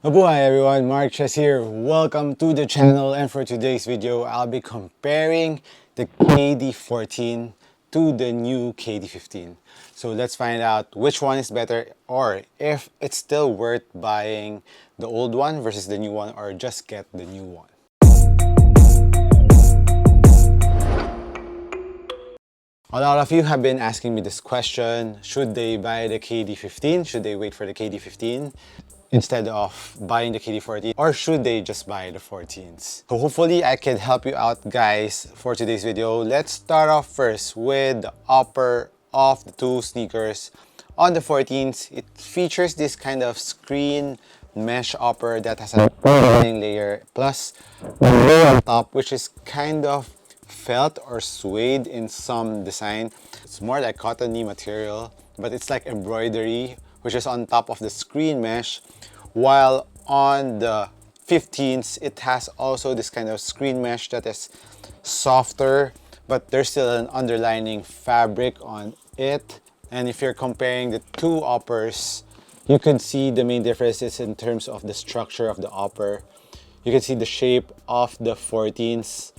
Mabuhay everyone, MARKCHES here. Welcome to the channel, and for today's video, I'll be comparing the KD14 to the new KD15. So let's find out which one is better, or if it's still worth buying the old one versus the new one, or just get the new one. A lot of you have been asking me this question: should they buy the KD15? Should they wait for the KD15 instead of buying the KD14, or should they just buy the 14s? So hopefully I can help you out, guys, for today's video. Let's start off first with the upper of the two sneakers. On the 14s, it features this kind of screen mesh upper that has an overlaying layer plus a layer on top, which is kind of felt or suede in some design. It's more like cottony material, but it's like embroidery, which is on top of the screen mesh, while on the 15s it has also this kind of screen mesh that is softer, but there's still an underlining fabric on it. And if you're comparing the two uppers, you can see the main difference is in terms of the structure of the upper. You can see the shape of the 14s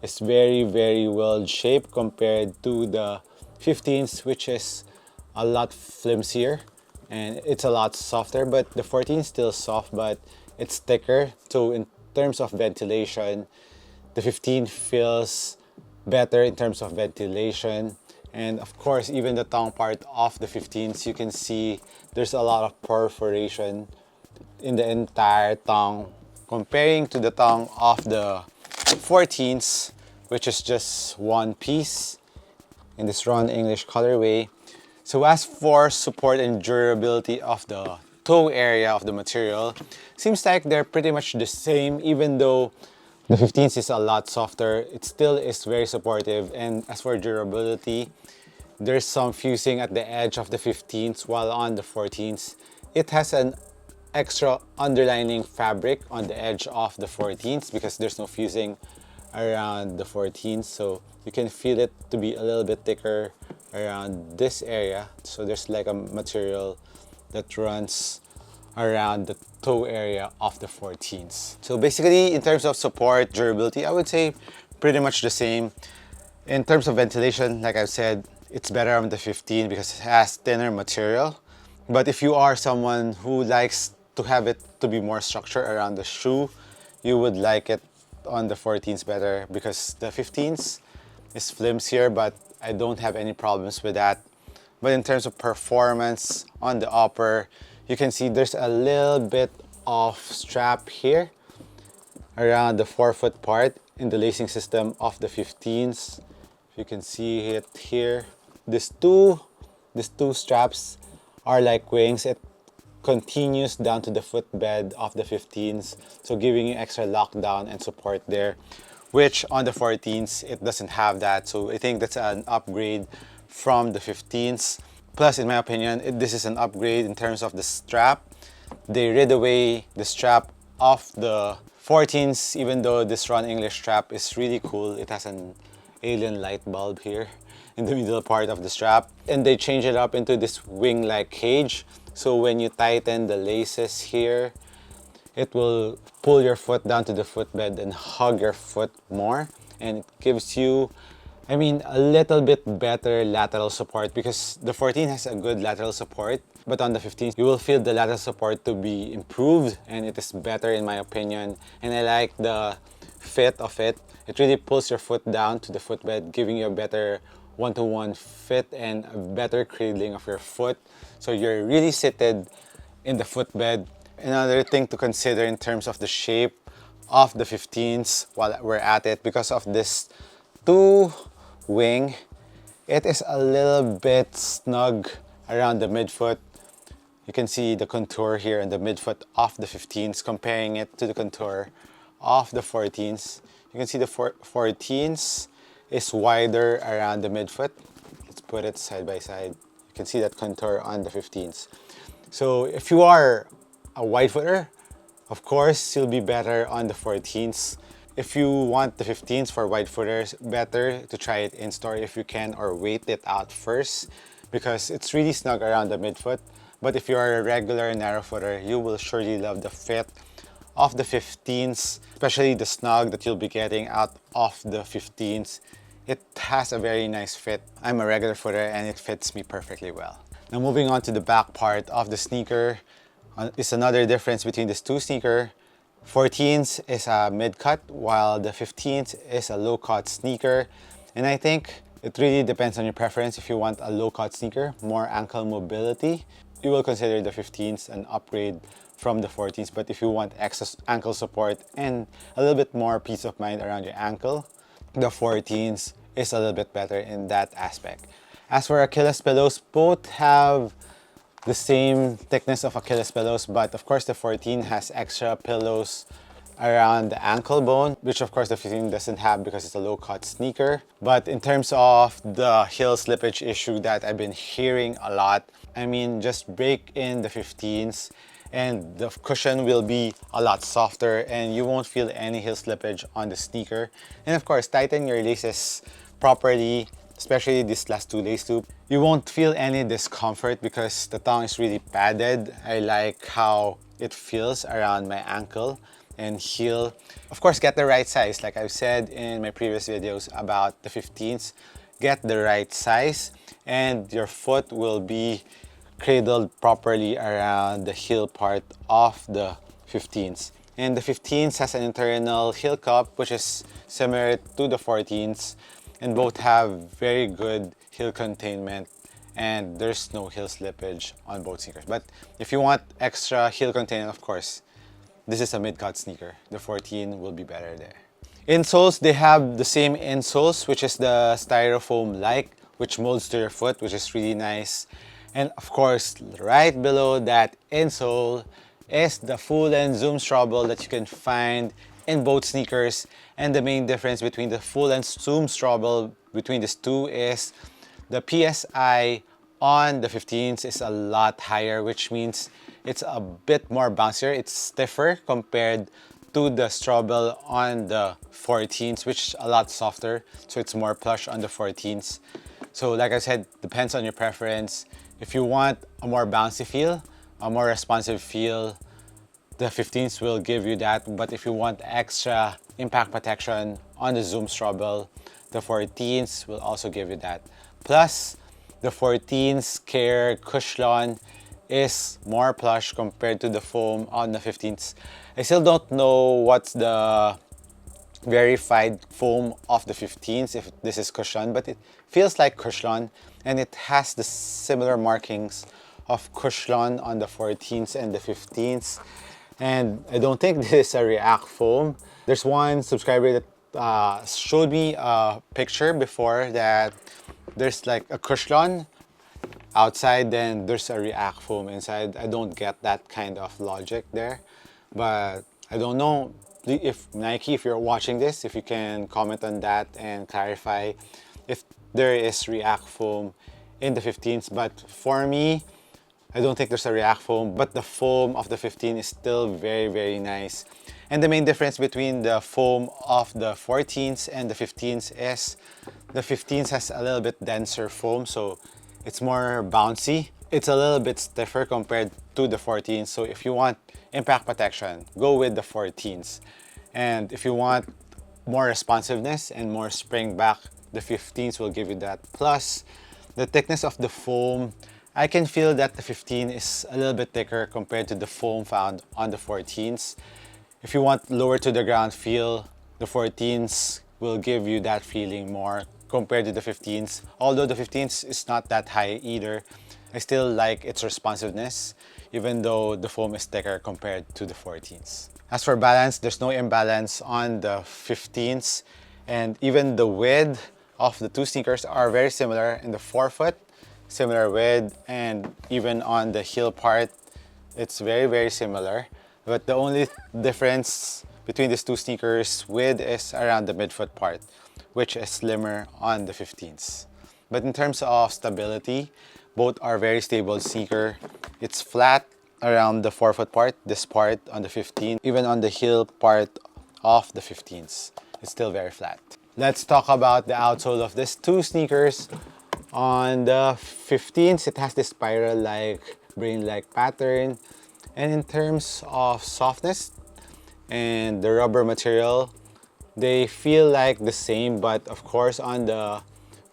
is very well shaped compared to the 15s, which is a lot flimsier and it's a lot softer. But the 14 is still soft, but it's thicker. So in terms of ventilation, the 15 feels better in terms of ventilation. And of course, even the tongue part of the 15s, you can see there's a lot of perforation in the entire tongue comparing to the tongue of the 14s, which is just one piece in this Ron English colorway. So as for support and durability of the toe area of the material, seems like they're pretty much the same. Even though the 15s is a lot softer, it still is very supportive. And as for durability, there's some fusing at the edge of the 15s, while on the 14s, it has an extra underlining fabric on the edge of the 14s because there's no fusing around the 14s. So you can feel it to be a little bit thicker around this area. So there's like a material that runs around the toe area of the 14s. So basically, in terms of support, durability, I would say pretty much the same. In terms of ventilation, like I've said, it's better on the 15 because it has thinner material. But if you are someone who likes to have it to be more structured around the shoe, you would like it on the 14s better because the 15s is flimsier, but I don't have any problems with that. But in terms of performance on the upper, you can see there's a little bit of strap here around the forefoot part in the lacing system of the 15s. You can see it here. These two straps are like wings. It continues down to the footbed of the 15s, so giving you extra lockdown and support there, which on the 14s it doesn't have that. So I think that's an upgrade from the 15s. Plus, in my opinion, this is an upgrade in terms of the strap. They rid away the strap of the 14s, even though this Ron English strap is really cool. It has an alien light bulb here in the middle part of the strap, and they change it up into this wing-like cage. So when you tighten the laces here, it will pull your foot down to the footbed and hug your foot more, and it gives you, a little bit better lateral support because the 14 has a good lateral support, but on the 15 you will feel the lateral support to be improved, and it is better in my opinion. And I like the fit of it. It really pulls your foot down to the footbed, giving you a better one-to-one fit and a better cradling of your foot. So you're really seated in the footbed. Another thing to consider in terms of the shape of the 15s while we're at it, because of this two wing, it is a little bit snug around the midfoot. You can see the contour here in the midfoot of the 15s, comparing it to the contour of the 14s. You can see the 14s is wider around the midfoot. Let's put it side by side. You can see that contour on the 15s. So if you are a wide footer, of course you'll be better on the 14s. If you want the 15s for wide footers, better to try it in store if you can, or wait it out first because it's really snug around the midfoot. But if you're a regular narrow footer, you will surely love the fit of the 15s, especially the snug that you'll be getting out of the 15s. It has a very nice fit. I'm a regular footer and it fits me perfectly well. Now moving on to the back part of the sneaker, is another difference between this two sneaker. 14s is a mid-cut while the 15s is a low-cut sneaker. And I think it really depends on your preference. If you want a low-cut sneaker, more ankle mobility, you will consider the 15s an upgrade from the 14s. But if you want extra ankle support and a little bit more peace of mind around your ankle, the 14s is a little bit better in that aspect. As for Achilles pillows, both have the same thickness of Achilles pillows, but of course the 14 has extra pillows around the ankle bone, which of course the 15 doesn't have because it's a low-cut sneaker. But in terms of the heel slippage issue that I've been hearing a lot, I mean, just break in the 15s and the cushion will be a lot softer and you won't feel any heel slippage on the sneaker. And of course, tighten your laces properly, especially this last two lace loop. You won't feel any discomfort because the tongue is really padded. I like how it feels around my ankle and heel. Of course, get the right size. Like I've said in my previous videos about the 15s, get the right size and your foot will be cradled properly around the heel part of the 15s. And the 15s has an internal heel cup which is similar to the 14s, and both have very good heel containment and there's no heel slippage on both sneakers. But if you want extra heel containment, of course, this is a mid-cut sneaker. The 14 will be better there. Insoles, they have the same insoles, which is the styrofoam-like, which molds to your foot, which is really nice. And of course, right below that insole is the full-length Zoom straw that you can find in both sneakers. And the main difference between the full-length Zoom straw between these two is the PSI on the 15s is a lot higher, which means it's a bit more bouncier. It's stiffer compared to the straw on the 14s, which is a lot softer. So it's more plush on the 14s. So like I said, depends on your preference. If you want a more bouncy feel, a more responsive feel, the 15s will give you that. But if you want extra impact protection on the Zoom straw, the 14s will also give you that. Plus, the 14's Care cushion is more plush compared to the foam on the 15s. I still don't know what's the verified foam of the 15s, if this is cushion, but it feels like cushion and it has the similar markings of cushion on the 14s and the 15s. And I don't think this is a React foam. There's one subscriber that showed me a picture before that there's like a cushion outside, then there's a React foam inside. I don't get that kind of logic there, but I don't know if Nike, if you're watching this, if you can comment on that and clarify if there is React foam in the 15s. But for me, I don't think there's a React foam, but the foam of the 15 is still very, very nice. And the main difference between the foam of the 14s and the 15s is the 15s has a little bit denser foam, so it's more bouncy. It's a little bit stiffer compared to the 14s. So if you want impact protection, go with the 14s. And if you want more responsiveness and more spring back, the 15s will give you that. Plus, the thickness of the foam, I can feel that the 15 is a little bit thicker compared to the foam found on the 14s. If you want lower to the ground feel, the 14s will give you that feeling more compared to the 15s. Although the 15s is not that high either, I still like its responsiveness, even though the foam is thicker compared to the 14s. As for balance, there's no imbalance on the 15s, and even the width of the two sneakers are very similar in the forefoot, similar width, and even on the heel part, it's very, very similar. But the only difference between these two sneakers width is around the midfoot part, which is slimmer on the 15s. But in terms of stability, both are very stable sneaker. It's flat around the forefoot part, this part on the 15, even on the heel part of the 15s. It's still very flat. Let's talk about the outsole of these two sneakers. On the 15s, it has this spiral-like brain-like pattern. And in terms of softness and the rubber material, they feel like the same, but of course on the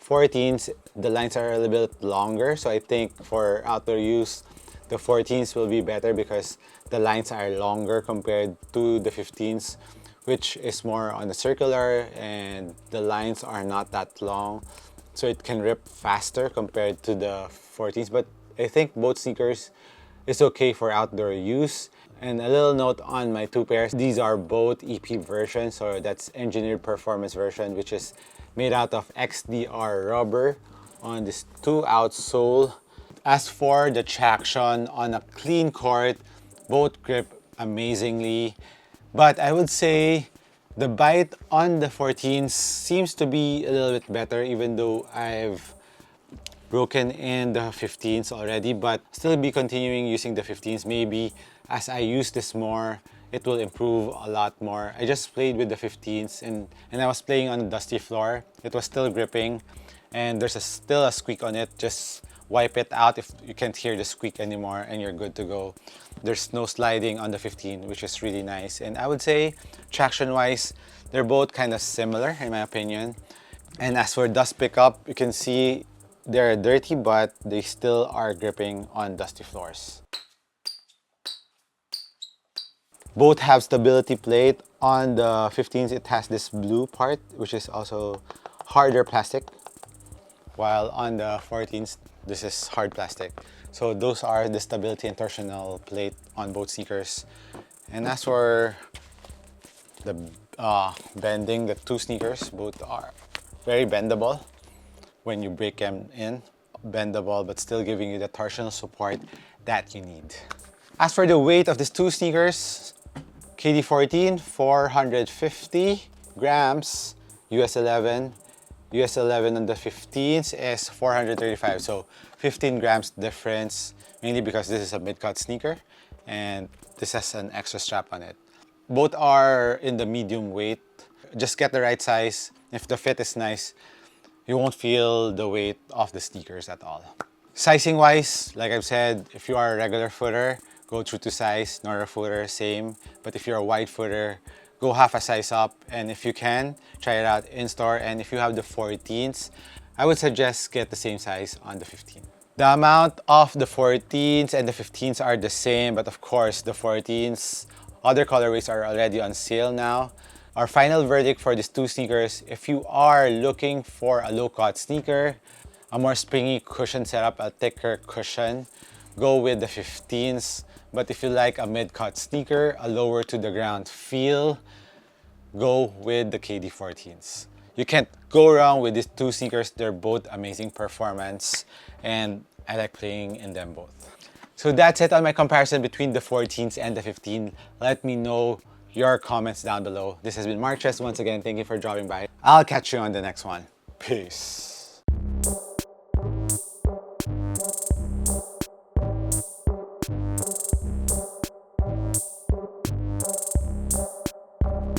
14s, the lines are a little bit longer. So I think for outdoor use, the 14s will be better because the lines are longer compared to the 15s, which is more on the circular and the lines are not that long. So it can rip faster compared to the 14s. But I think both sneakers is okay for outdoor use. And a little note on my two pairs. These are both EP versions, so that's engineered performance version, which is made out of XDR rubber on this 2 outsole. As for the traction on a clean court, both grip amazingly. But I would say the bite on the 14s seems to be a little bit better, even though I've broken in the 15s already, but still be continuing using the 15s. Maybe as I use this more, it will improve a lot more. I just played with the 15s and I was playing on a dusty floor. It was still gripping and there's still a squeak on it. Just wipe it out if you can't hear the squeak anymore and you're good to go. There's no sliding on the 15, which is really nice. And I would say traction-wise, they're both kind of similar in my opinion. And as for dust pickup, you can see they're dirty, but they still are gripping on dusty floors. Both have stability plate. On the 15s, it has this blue part, which is also harder plastic, while on the 14s, this is hard plastic. So those are the stability and torsional plate on both sneakers. And as for the bending, the two sneakers, both are very bendable. When you break them in, bendable, but still giving you the torsional support that you need. As for the weight of these two sneakers, KD14, 450 grams, US 11. US 11 on the 15s is 435, so 15 grams difference, mainly because this is a mid-cut sneaker and this has an extra strap on it. Both are in the medium weight. Just get the right size. If the fit is nice, you won't feel the weight of the sneakers at all. Sizing wise, like I've said, if you are a regular footer, go true to size. Normal footer, same. But if you're a wide footer, go half a size up. And if you can, try it out in store. And if you have the 14s, I would suggest get the same size on the 15. The amount of the 14s and the 15s are the same, but of course the 14s, other colorways are already on sale now. Our final verdict for these two sneakers, if you are looking for a low-cut sneaker, a more springy cushion setup, a thicker cushion, go with the 15s. But if you like a mid-cut sneaker, a lower to the ground feel, go with the KD14s. You can't go wrong with these two sneakers. They're both amazing performance and I like playing in them both. So that's it on my comparison between the 14s and the 15. Let me know your comments down below. This has been MARKCHES. Once again, thank you for dropping by. I'll catch you on the next one. Peace.